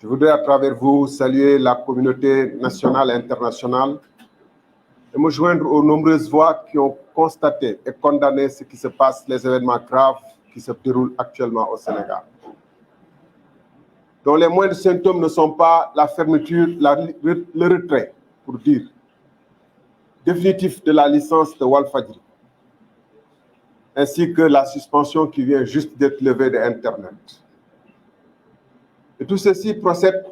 Je voudrais à travers vous saluer la communauté nationale et internationale et me joindre aux nombreuses voix qui ont constaté et condamné ce qui se passe, les événements graves qui se déroulent actuellement au Sénégal, dont les moindres symptômes ne sont pas la fermeture, le retrait, pour dire, définitif de la licence de Walfadjri, ainsi que la suspension qui vient juste d'être levée de Internet. Et tout ceci procède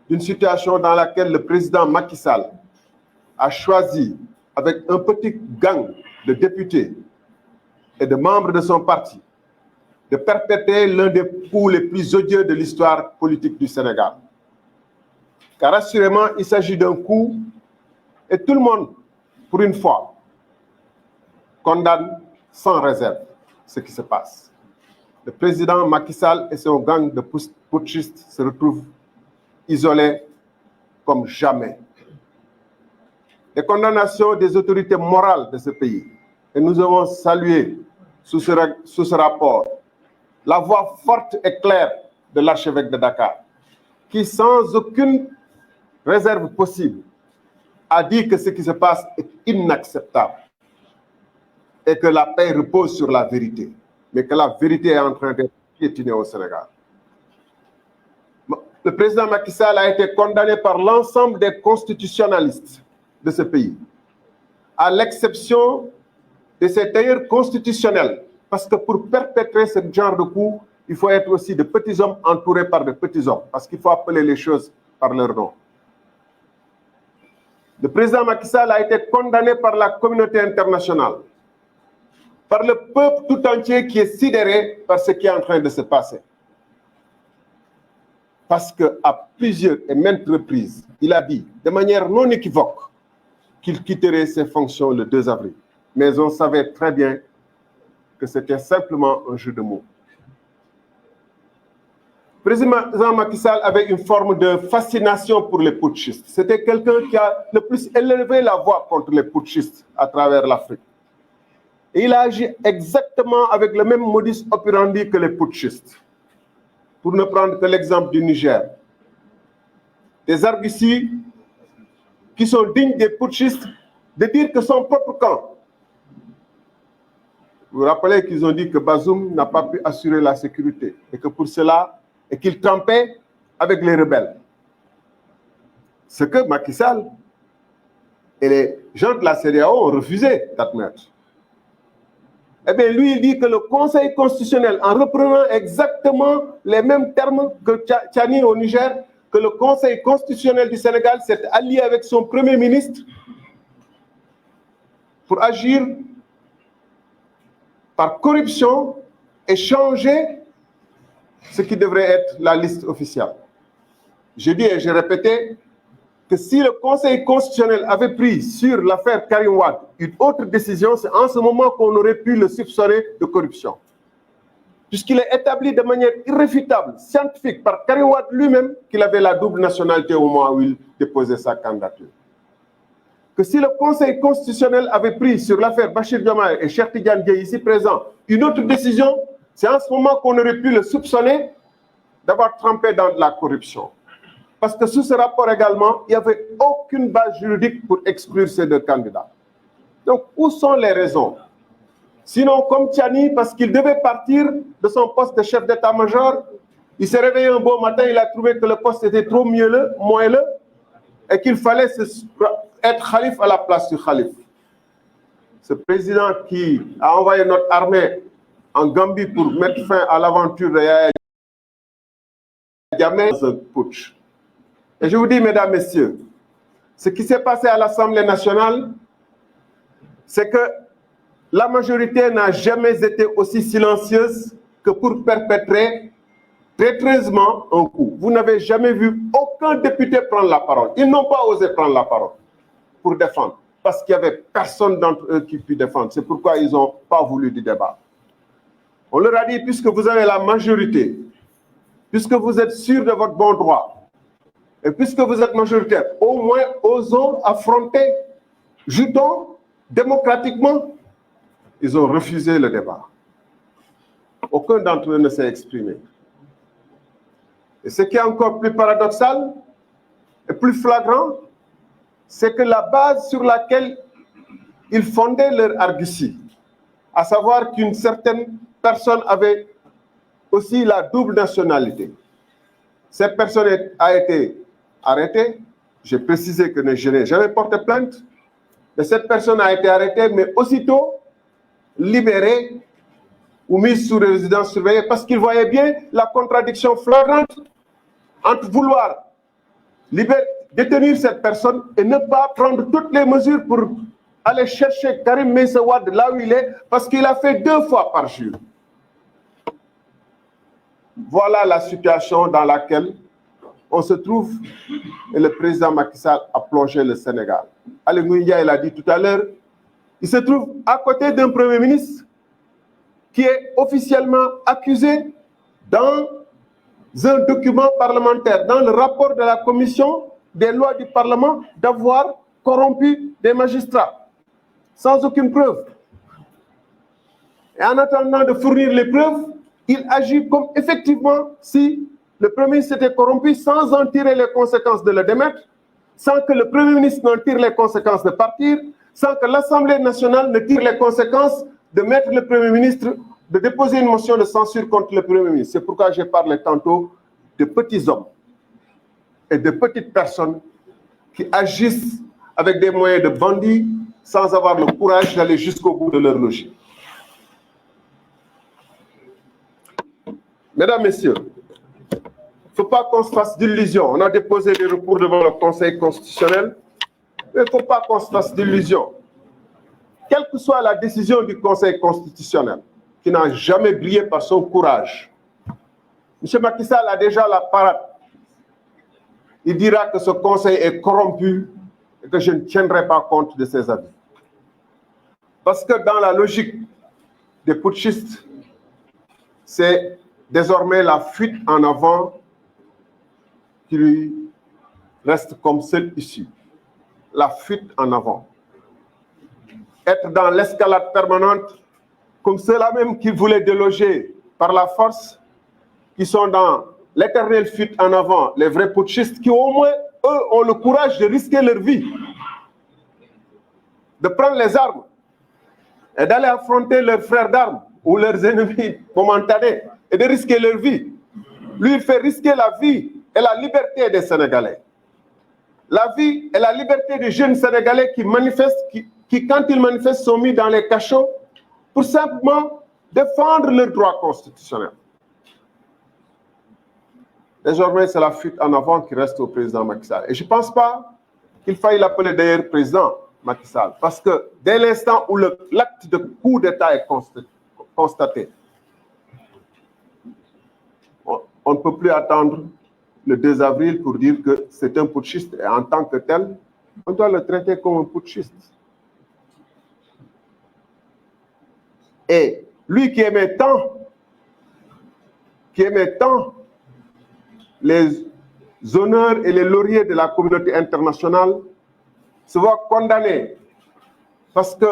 d'une situation dans laquelle le président Macky Sall a choisi, avec un petit gang de députés et de membres de son parti, de perpétrer l'un des coups les plus odieux de l'histoire politique du Sénégal. Car assurément, il s'agit d'un coup et tout le monde, pour une fois, condamne sans réserve ce qui se passe. Le président Macky Sall et son gang de putschistes se retrouvent isolés comme jamais. Les condamnations des autorités morales de ce pays, et nous avons salué sous ce rapport la voix forte et claire de l'archevêque de Dakar, qui, sans aucune réserve possible, a dit que ce qui se passe est inacceptable et que la paix repose sur la vérité, mais que la vérité est en train d'être piétinée au Sénégal. Le président Macky Sall a été condamné par l'ensemble des constitutionnalistes de ce pays, à l'exception de ses tailleurs constitutionnels, parce que pour perpétrer ce genre de coup, il faut être aussi de petits hommes entourés par de petits hommes, parce qu'il faut appeler les choses par leur nom. Le président Macky Sall a été condamné par la communauté internationale, par le peuple tout entier qui est sidéré par ce qui est en train de se passer. Parce qu'à plusieurs et maintes reprises, il a dit de manière non équivoque qu'il quitterait ses fonctions le 2 avril. Mais on savait très bien que c'était simplement un jeu de mots. Le président Macky Sall avait une forme de fascination pour les putschistes. C'était quelqu'un qui a le plus élevé la voix contre les putschistes à travers l'Afrique. Et il a agi exactement avec le même modus operandi que les putschistes. Pour ne prendre que l'exemple du Niger. Des arguties qui sont dignes des putschistes de dire que son propre camp. Vous vous rappelez qu'ils ont dit que Bazoum n'a pas pu assurer la sécurité et que pour cela, et qu'il trempait avec les rebelles. Ce que Macky Sall et les gens de la CEDEAO ont refusé d'admettre. Eh bien, lui, il dit que le Conseil constitutionnel, en reprenant exactement les mêmes termes que Tchani au Niger, que le Conseil constitutionnel du Sénégal s'est allié avec son Premier ministre pour agir par corruption et changer ce qui devrait être la liste officielle. Je dis et j'ai répété que si le Conseil constitutionnel avait pris sur l'affaire Karim Wade une autre décision, c'est en ce moment qu'on aurait pu le soupçonner de corruption. Puisqu'il est établi de manière irréfutable, scientifique, par Karim Wade lui-même, qu'il avait la double nationalité au moment où il déposait sa candidature. Que si le Conseil constitutionnel avait pris sur l'affaire Bachir Diomaye et Cheikh Tidiane Dièye ici présent une autre décision, c'est en ce moment qu'on aurait pu le soupçonner d'avoir trempé dans de la corruption. Parce que sous ce rapport également, il n'y avait aucune base juridique pour exclure ces deux candidats. Donc, où sont les raisons? Sinon, comme Tchani, parce qu'il devait partir de son poste de chef d'état-major, il s'est réveillé un beau matin, il a trouvé que le poste était trop moelleux et qu'il fallait être khalife à la place du khalife. Ce président qui a envoyé notre armée en Gambie pour mettre fin à l'aventure de Yaya Jammeh, c'est un putsch. Et je vous dis, mesdames, messieurs, ce qui s'est passé à l'Assemblée nationale, c'est que la majorité n'a jamais été aussi silencieuse que pour perpétrer traîtreusement un coup. Vous n'avez jamais vu aucun député prendre la parole. Ils n'ont pas osé prendre la parole pour défendre, parce qu'il n'y avait personne d'entre eux qui put défendre. C'est pourquoi ils n'ont pas voulu du débat. On leur a dit, puisque vous avez la majorité, puisque vous êtes sûr de votre bon droit, et puisque vous êtes majoritaire, au moins osons affronter, jutons démocratiquement. Ils ont refusé le débat. Aucun d'entre eux ne s'est exprimé. Et ce qui est encore plus paradoxal et plus flagrant, c'est que la base sur laquelle ils fondaient leur argutie, à savoir qu'une certaine personne avait aussi la double nationalité. Cette personne a été arrêtée. J'ai précisé que je n'ai jamais porté plainte. Mais cette personne a été arrêtée, mais aussitôt libérée ou mise sous résidence surveillée parce qu'il voyait bien la contradiction flagrante entre vouloir détenir cette personne et ne pas prendre toutes les mesures pour aller chercher Karim Meïssa Wade là où il est, parce qu'il a fait 2 fois par jour. Voilà la situation dans laquelle on se trouve et le président Macky Sall a plongé le Sénégal. Ali Ngouille Ndiaye l'a dit tout à l'heure, il se trouve à côté d'un Premier ministre qui est officiellement accusé dans un document parlementaire, dans le rapport de la commission des lois du Parlement, d'avoir corrompu des magistrats, sans aucune preuve. Et en attendant de fournir les preuves, il agit comme effectivement si le Premier ministre était corrompu, sans en tirer les conséquences de le démettre, sans que le Premier ministre n'en tire les conséquences de partir, sans que l'Assemblée nationale ne tire les conséquences de mettre le Premier ministre, de déposer une motion de censure contre le Premier ministre. C'est pourquoi j'ai parlé tantôt de petits hommes et de petites personnes qui agissent avec des moyens de bandits sans avoir le courage d'aller jusqu'au bout de leur logique. Mesdames, Messieurs, il ne faut pas qu'on se fasse d'illusions. On a déposé des recours devant le Conseil constitutionnel, mais il ne faut pas qu'on se fasse d'illusions. Quelle que soit la décision du Conseil constitutionnel, qui n'a jamais brillé par son courage, M. Macky Sall a déjà la parade. Il dira que ce Conseil est corrompu et que je ne tiendrai pas compte de ses avis. Parce que dans la logique des putschistes, c'est désormais la fuite en avant qui lui reste comme seule issue. La fuite en avant. Être dans l'escalade permanente, comme ceux-là même qui voulaient déloger par la force, qui sont dans l'éternelle fuite en avant, les vrais putschistes qui au moins, eux, ont le courage de risquer leur vie, de prendre les armes et d'aller affronter leurs frères d'armes ou leurs ennemis momentanés et de risquer leur vie. Lui, il fait risquer la vie et la liberté des Sénégalais. La vie et la liberté des jeunes Sénégalais qui manifestent, qui quand ils manifestent, sont mis dans les cachots pour simplement défendre leurs droits constitutionnels. Désormais, c'est la fuite en avant qui reste au président Macky Sall. Et je ne pense pas qu'il faille l'appeler d'ailleurs président Macky Sall, parce que dès l'instant où l'acte de coup d'État est constaté, on ne peut plus attendre le 2 avril pour dire que c'est un putschiste. Et en tant que tel, on doit le traiter comme un putschiste. Et lui qui aimait tant les honneurs et les lauriers de la communauté internationale, se voit condamné. Parce que,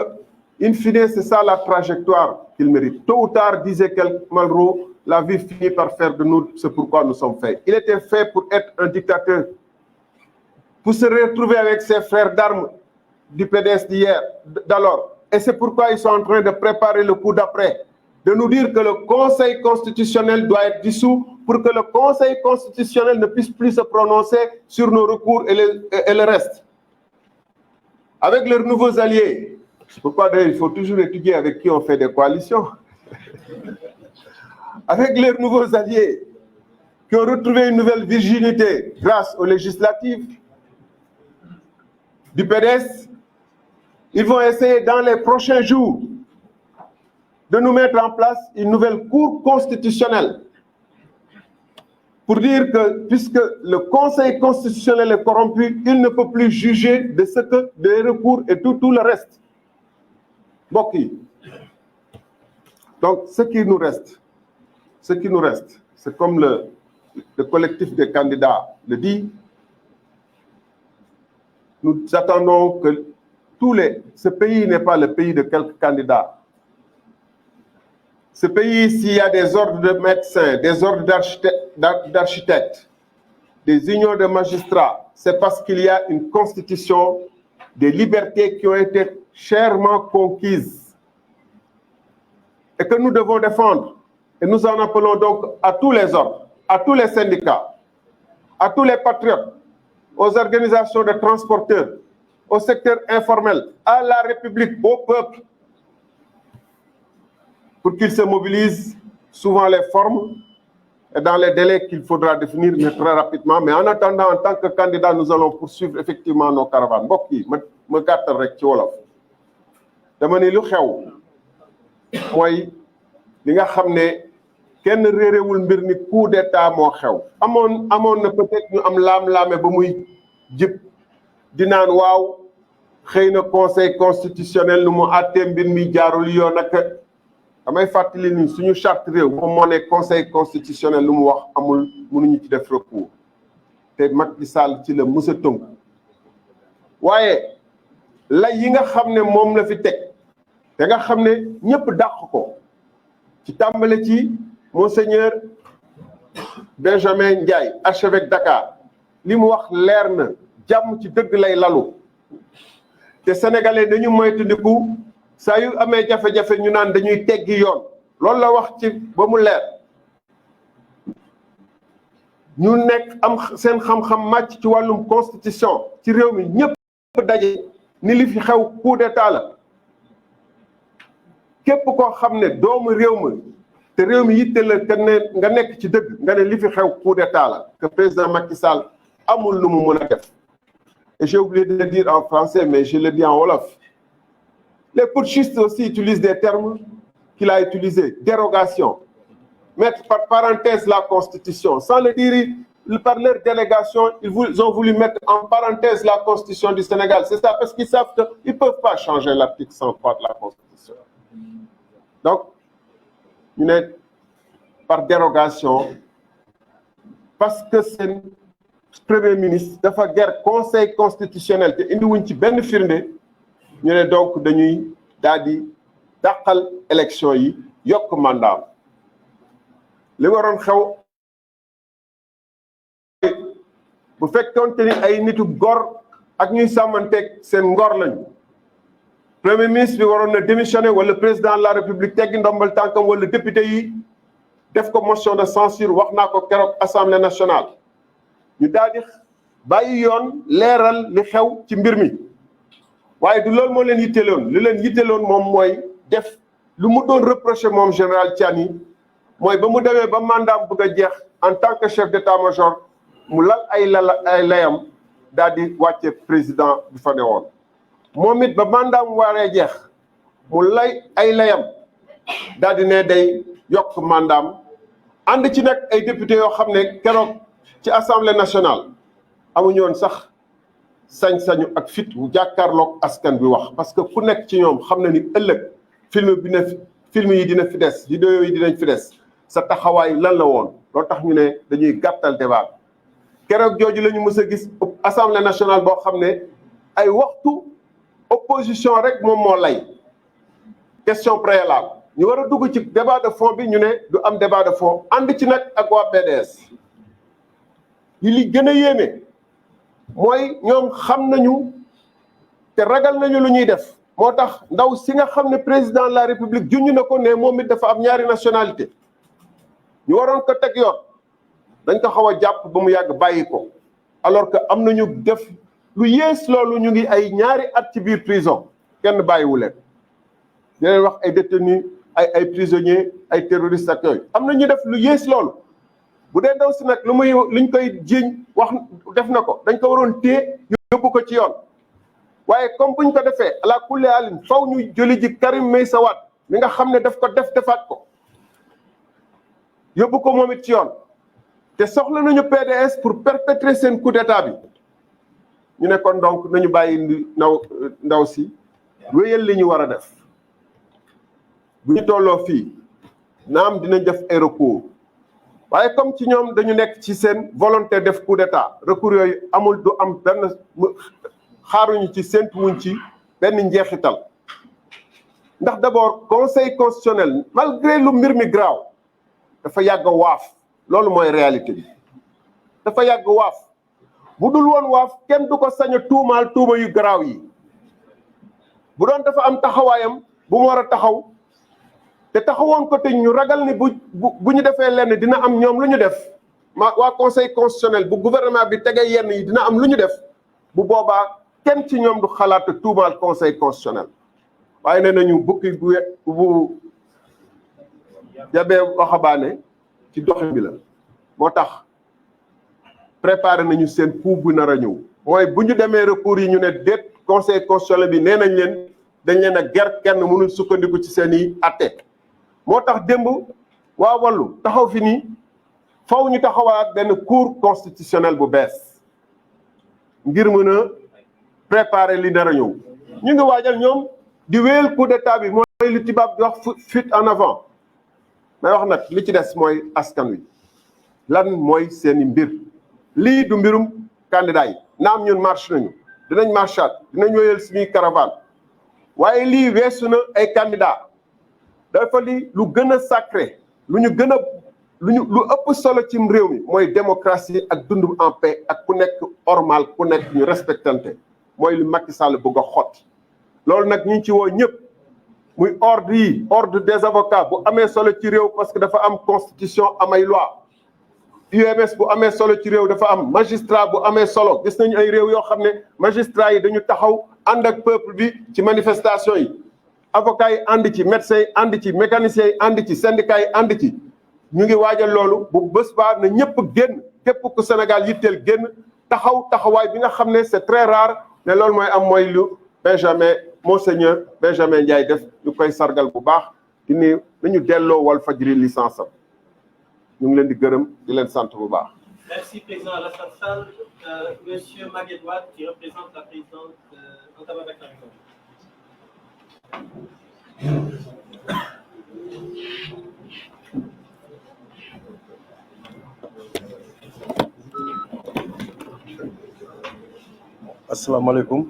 in fine, c'est ça la trajectoire qu'il mérite. Tôt ou tard, disait Malraux, la vie finit par faire de nous ce pourquoi nous sommes faits. Il était fait pour être un dictateur, pour se retrouver avec ses frères d'armes du PDS d'hier, d'alors. Et c'est pourquoi ils sont en train de préparer le coup d'après, de nous dire que le Conseil constitutionnel doit être dissous pour que le Conseil constitutionnel ne puisse plus se prononcer sur nos recours et le reste. Avec leurs nouveaux alliés, c'est pourquoi il faut toujours étudier avec qui on fait des coalitions. Avec leurs nouveaux alliés qui ont retrouvé une nouvelle virginité grâce aux législatives du PDS, ils vont essayer dans les prochains jours de nous mettre en place une nouvelle cour constitutionnelle pour dire que, puisque le Conseil constitutionnel est corrompu, il ne peut plus juger de ce que des recours et tout le reste. Mbokk yi. Donc, ce qui nous reste, c'est comme le collectif des candidats le dit, nous attendons que ce pays n'est pas le pays de quelques candidats. Ce pays, s'il y a des ordres de médecins, des ordres d'architectes, des unions de magistrats, c'est parce qu'il y a une constitution, des libertés qui ont été chèrement conquises et que nous devons défendre. Et nous en appelons donc à tous les ordres, à tous les syndicats, à tous les patriotes, aux organisations de transporteurs, au secteur informel, à la République, au peuple, pour qu'ils se mobilisent, souvent les formes et dans les délais qu'il faudra définir, mais très rapidement. Mais en attendant, en tant que candidat, nous allons poursuivre effectivement nos caravanes. Mbokk yi ma gàttal rek ci wolof dama ne lu xew mooy li nga xam ne kenn réerewul mbir ni coup d'état moo xew. amoon na peut-être ñu am laam-laame ba muy jib di naan waaw xëy na conseil constitutionnel nu mu àttee mbir mi jaarul yoon ak damay fàttali ni suñu charte réew moom moo ne conseil constitutionnel lu mu wax amul mënuñu ci def recours te Macky Sall ci la mës a tënk waaye la yi nga xam ne moom la fi teg te nga xam ne ñëpp dàq ko ci tàmbale ci monseigneur Benjamin Ndiaye archevêque Dakar li mu wax leer na jàmm ci dëgg lay lalu te sénégalais dañu moytandiku saa yu amee jafe-jafe ñu naan dañuy teggi yoon loolu la wax ci ba mu leer ñu nekk am seen xam-xam màcc ci wàllum constitution ci réew mi ñëpp daje ni li fi xew coup d'état la képp koo xam ne doomu réew ma te réew mi yitte la te ne nga nekk ci dëgg nga ne li fi xew coup d'état la que président Macky Sall amul lu mu mën a def et j'ai oublié de le dire en français mais je le dis en wolof. Les putschistes aussi utilisent des termes qu'il a utilisés, dérogation, mettre par parenthèse la Constitution. Sans le dire, par leur délégation, ils ont voulu mettre en parenthèse la Constitution du Sénégal. C'est ça, parce qu'ils savent qu'ils ne peuvent pas changer l'article 103 de la Constitution. Donc, ñu ne par dérogation, parce que c'est Premier ministre dafa ger Conseil constitutionnel te indiwuñ ci benn firnde ñu ne donc dañuy daal di dàqal élection yi yokk mandat li waroon xew bu fekkoonte ni ay nitu gor ak ñuy sàmmanteeg seen ngor lañu premier ministre bi waroon na démissionner wala président de la république teggi ndombal tànkam wala député yi def ko motion de censure wax naa ko keroog assemblée nationale ñu daal di bàyyi yoon leeral li xew ci mbir mi waaye du loolu moo leen yitteloon li leen yitteloon moom mooy def lu mu doon reproché moom général Tiani mooy ba mu demee ba mandat bëgg a jeex en tant que chef d'état-major mu lal ay layam daal di wàcce président bi fa ne woon moom it ba mandat mu waree jeex mu lay ay layam daal di ne day yokk mandaam ànd ci nag ay député yoo xam ne keroog ci assemblée nationale amuñu woon sax sañ-sañu ak fit wu jàkkaarloog askan bi wax parce que ku nekk ci ñoom xam na ni ëllëg film yi dina fi des vidéo yi dinañ fi des sa taxawaay lan la woon loolu tax ñu ne dañuy gàttal débat keroog jooju la ñu mës a gis assemblée nationale boo xam ne ay waxtu opposition rek moom moo lay question préalable ñu war a dugg ci débat de fond bi ñu ne du am débat de fond ànd ci nag ak waa PDS yi li gën a yéeme mooy ñoom xam nañu te ragal nañu lu ñuy def moo tax ndaw si nga xam ne président de la république junñ na ko ne moom it dafa am ñaari nationalité ñu waroon ko teg yoon dañ ko xaw a jàpp ba mu yàgg bàyyi ko alors que am nañu def lu yées loolu ñu ngi ay ñaari at ci biir prison kenn bàyyiwu leen di leen wax ay détenus ay prisonniers ay terroristes ak yooyu am na ñu def lu yées loolu bu dee ndaw si nag luñ koy jiiñ wax def na ko dañ ko waroon téye yóbbu ko ci yoon waaye comme buñ ko defee ala kulli alin faw ñu jëli ji Karim Meïssa Wade mi nga xam ne daf ko defaat ko yóbbu ko moom it ci yoon te soxla nañu PDS pour perpétrer seen coup d'état bi ñu ne kon donc nañu bàyyi ndaw si wéyal li ñu war a def bu ñu tolloo fii naam dinañ def ay recours waaye comme ci ñoom dañu nekk ci seen volonté def coup d'état recours yooyu amul du am benn xaaruñu ci séntu wuñ ci benn njeexital ndax d'abord conseil constitutionnel malgré lu mbir mi graaw dafa yàgg waaf loolu mooy réalité bi dafa yàgg waaf bu dul woon waaf kenn du ko sañ a tuumaal tuuma yu garaaw yi bu doon dafa am taxawaayam bu mu war a taxaw te taxawoon ko te ñu ragal ni bu ñu defee lenn dina am ñoom lu ñu def waa conseil constitutionnel bu gouvernement bi tegee yenn yi dina am lu ñu def bu boobaa kenn ci ñoom du xalaat tuumaal conseil constitutionnel waaye nee nañu bukki bu yabee waxabaane ci doxin bi la moo tax préparé nañu seen coup bu nar a ñëw mooy bu ñu demee recours yi ñu ne déet conseil constitutionnel bi nee nañ leen dañ leen a ger kenn mënul sukkandiku ci seen i atte moo tax démb waa Wallu taxaw fi nii faw ñu taxawaat benn cour constitutionnel bu bees ngir mën a préparer li nar a ñëw ñu ngi waajal ñoom di wéyal coup d'état bi mooy li tubaab di wax fuite en avant may wax nag li ci des mooy askan wi lan mooy seeni mbir lii du mbirum candidat yi naam ñun marche nañu dinañ marchaat dinañ wéyal suñuy caravane waaye lii weesu na ay candidat dafa li lu gën a sacré lu ëpp solo ci réew mi mooy démocratie ak dund en paix ak ku nekk normal ku nekk ñu respectante mooy li Macky Sall bëgg a xotti loolu nag ñu ngi ci woo ñëpp muy ordre des avocats bu amee solo ci réew parce que dafa am constitution amay loi UMS bu amee solo ci réew dafa am magistrat bu amee solo gis nañu ay réew yoo xam ne magistrat yi dañu taxaw ànd ak peuple bi ci manifestation yi avocats yi ànd ci médecins yi ànd ci mécaniciens yi ànd ci syndicats yi ànd ci ñu ngi waajal loolu bu bés baa na ñëpp génn képp ku Sénégal yitteel génn taxawaay bi nga xam ne c'est très rare ne loolu mooy am mooy lu Monseigneur Benjamin Ndiaye def ñu koy sargal bu baax di ne nañu delloo Walfadjri licence am ñu ngi leen di gërëm di leen sant bu baax. Merci président Alassane Sall. Monsieur Maguette Wade qui représente la présidente Anta Babacar Ngom. Asalaamaaleykum